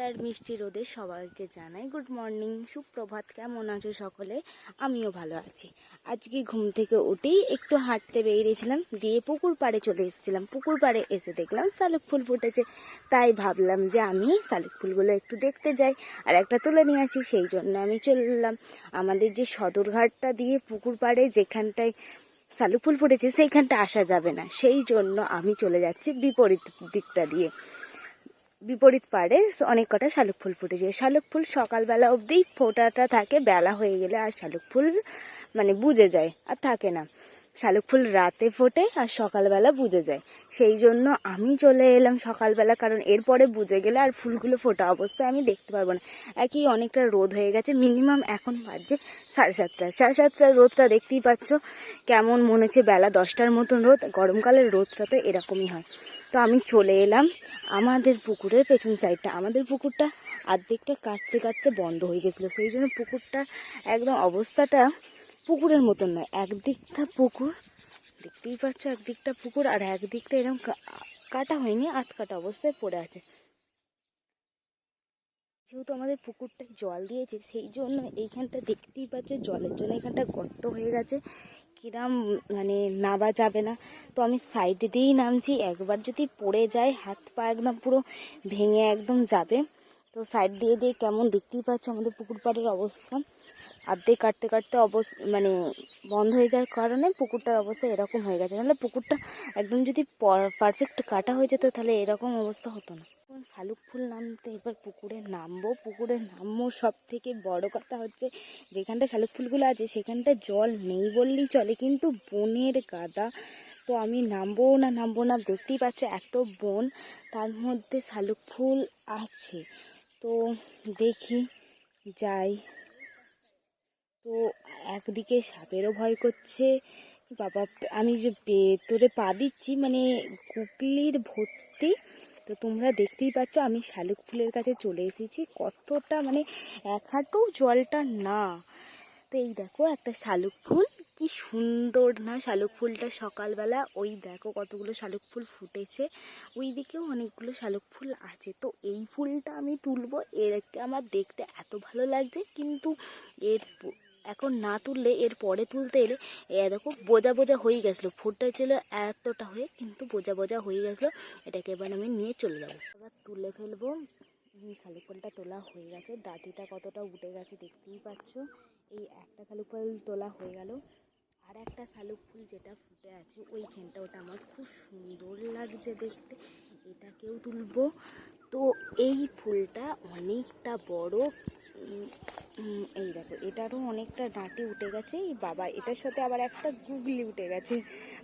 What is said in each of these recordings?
আর মিষ্টি রোদে সবাইকে জানাই গুড মর্নিং, সুপ্রভাত। কেমন আছো সকলে? আমিও ভালো আছি। আজকে ঘুম থেকে উঠেই একটু হাঁটতে বেরিয়েছিলাম, দিয়ে পুকুর পাড়ে চলে এসেছিলাম। পুকুর পাড়ে এসে দেখলাম শালুক ফুল ফুটেছে, তাই ভাবলাম যে আমি শালুক ফুলগুলো একটু দেখতে যাই আর একটা তুলে নিয়ে আসি। সেই জন্য আমি চললাম আমাদের যে সদরঘাটটা দিয়ে পুকুর পাড়ে যেখানটায় শালুক ফুল ফুটেছে সেইখানটা আসা যাবে না, সেই জন্য আমি চলে যাচ্ছি বিপরীত দিকটা দিয়ে। বিপরীত পাড়ে অনেক কটা শালুক ফুল ফুটেছে। শালুক ফুল সকালবেলা অবধি ফোটাটা থাকে, বেলা হয়ে গেলে আর শালুক ফুল বুঝে যায় আর থাকে না। শালুক ফুল রাতে ফোটে আর সকালবেলা বুঝে যায়, সেই জন্য আমি চলে এলাম সকালবেলা, কারণ এরপরে বুঝে গেলে আর ফুলগুলো ফোটা অবস্থায় আমি দেখতে পারবো না। একই অনেকটা রোদ হয়ে গেছে, মিনিমাম এখন বাজছে 7:30। 7:30 রোদটা দেখতেই পাচ্ছ কেমন মনে হচ্ছে বেলা 10টার মতন রোদ। গরমকালের রোদটা তো এরকমই হয়। তো আমি চলে এলাম আমাদের পুকুরের পেছন সাইডটা। আমাদের পুকুরটা আর্ধেকটা কাটতে কাটতে বন্ধ হয়ে গেছিলো, সেই জন্য পুকুরটা একদম অবস্থাটা পুকুরের মতন নয়। একদিকটা পুকুর দেখতেই পাচ্ছ, একদিকটা পুকুর আর একদিকটা এরকম কাটা হয়নি, আধ কাটা অবস্থায় পড়ে আছে। যেহেতু আমাদের পুকুরটা জল দিয়েছে, সেই জন্য এইখানটা দেখতেই পাচ্ছ জলের জন্য এখানটা গর্ত হয়ে গেছে। কিরাম নামা যাবে না, তো আমি সাইড দিয়েই নামছি। একবার যদি পড়ে যায় হাত পা একদম পুরো ভেঙে একদম যাবে। তো সাইড দিয়ে দিয়ে কেমন দেখতেই পাচ্ছ আমাদের পুকুর পাড়ের অবস্থা। আর্ধেক কাটতে কাটতে বন্ধ হয়ে যাওয়ার কারণে পুকুরটার অবস্থা এরকম হয়ে গেছে। নাহলে পুকুরটা একদম যদি পারফেক্ট কাটা হয়ে যেত তাহলে এরকম অবস্থা হতো না। শালুক ফুল নামতে এবার পুকুরে নামবো। সব থেকে বড় কথা হচ্ছে যেখানটা শালুক ফুলগুলো আছে সেখানটা জল নেই বললেই চলে, কিন্তু বনের গাদা। তো আমি নামবো না দেখতেই পাচ্ছ এত বন, তার মধ্যে শালুক ফুল আছে। তো দেখি যাই। তো একদিকে সাপেরও ভয় করছে, বাবা আমি যে ভেতরে পা দিচ্ছি গুগলির ভর্তি। তো তোমরা দেখতেই পাচ্ছ আমি শালুক ফুলের কাছে চলে এসেছি। কতটা এক হাঁটু জলটা না। তো এই দেখো একটা শালুক ফুল, কি সুন্দর না শালুক ফুলটা সকালবেলা। ওই দেখো কতগুলো শালুক ফুল ফুটেছে, ওই দিকেও অনেকগুলো শালুক ফুল আছে। তো এই ফুলটা আমি তুলবো, এরকে আমার দেখতে এত ভালো লাগছে, কিন্তু এখন না তুললে এর পরে তুলতে এলে দেখো বোঝা বোঝা হয়ে গেছিলো। ফুটটা ছিল এতটা হয়ে, কিন্তু বোঝা বোঝা হয়ে গেছিলো। এটাকে এবার আমি নিয়ে চলে যাবো, এবার তুলে ফেলবো। শালুক ফুলটা তোলা হয়ে গেছে, ডাঁটিটা কতটা উঠে গেছে দেখতেই পাচ্ছ। এই একটা শালুক ফুল তোলা হয়ে গেল, আর একটা শালুক ফুল যেটা ফুটে আছে ওইখানটা, ওটা আমার খুব সুন্দর লাগছে দেখতে, এটাকেও তুলবো। তো এই ফুলটা অনেকটা বড়। এই দেখো এটারও অনেকটা ডাঁটি উঠে গেছে। এই বাবা, এটার সাথে আবার একটা গুগলি উঠে গেছে।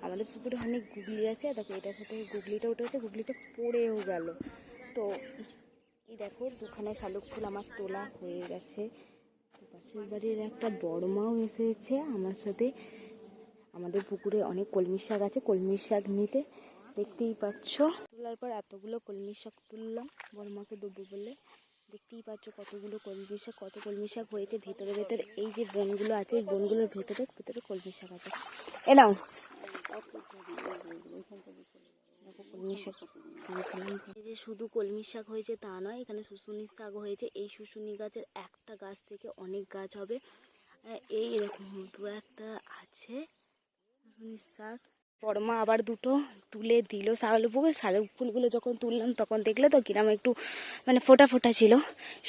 আমাদের পুকুরে অনেক গুগলি আছে, দেখো এটার সাথে গুগলিটা উঠে গেছে, গুগলিটা পড়েও গেল। তো এই দেখো দুখানে শালুক ফুল আমার তোলা হয়ে গেছে। পাশের বাড়ির একটা বড়মাও এসেছে আমার সাথে। আমাদের পুকুরে অনেক কলমি শাক আছে, কলমি শাক নিতে। দেখতেই পাচ্ছ তোলার পর এতগুলো কলমি শাক তুললাম বড়মাকে দেবো বলে। দেখতেই পাচ্ছ কতগুলো কলমি শাক, কত কলমি শাক হয়েছে। ভেতরে এই যে বনগুলো আছে, এই বনগুলোর ভেতরে কলমি শাক আছে। এ নাও কলমি শাক। এই যে শুধু কলমি শাক হয়েছে তা নয়, এখানে শুশুনি শাক হয়েছে। এই শুশুনি গাছের একটা গাছ থেকে অনেক গাছ হবে। এই এরকম দু একটা আছে শুশুনি শাক। বড়মা আবার দুটো তুলে দিল শালুক ফুল। শালুক ফুলগুলো যখন তুললাম তখন দেখলে তো কিরম একটু ফোটা ফোটা ছিল।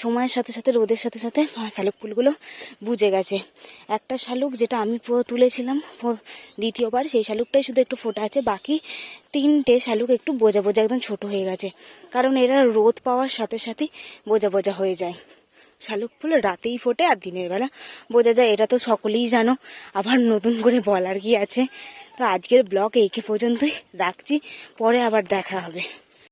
সময়ের সাথে সাথে রোদের সাথে সাথে শালুক ফুলগুলো বুঝে গেছে। একটা শালুক যেটা আমি তুলেছিলাম দ্বিতীয়বার, সেই শালুকটাই শুধু একটু ফোটা আছে, বাকি তিনটে শালুক একটু বোঝা বোঝা একদম ছোট হয়ে গেছে, কারণ এরা রোদ পাওয়ার সাথে সাথেই বোঝা বোঝা হয়ে যায়। শালুক ফুল রাতেই ফোটে আর দিনের বেলা বোঝা যায়, এটা তো সকলেই জানো, আবার নতুন করে বলার কি আছে। তো আজকের ব্লগ এইকে পর্যন্তই রাখছি, পরে আবার দেখা হবে।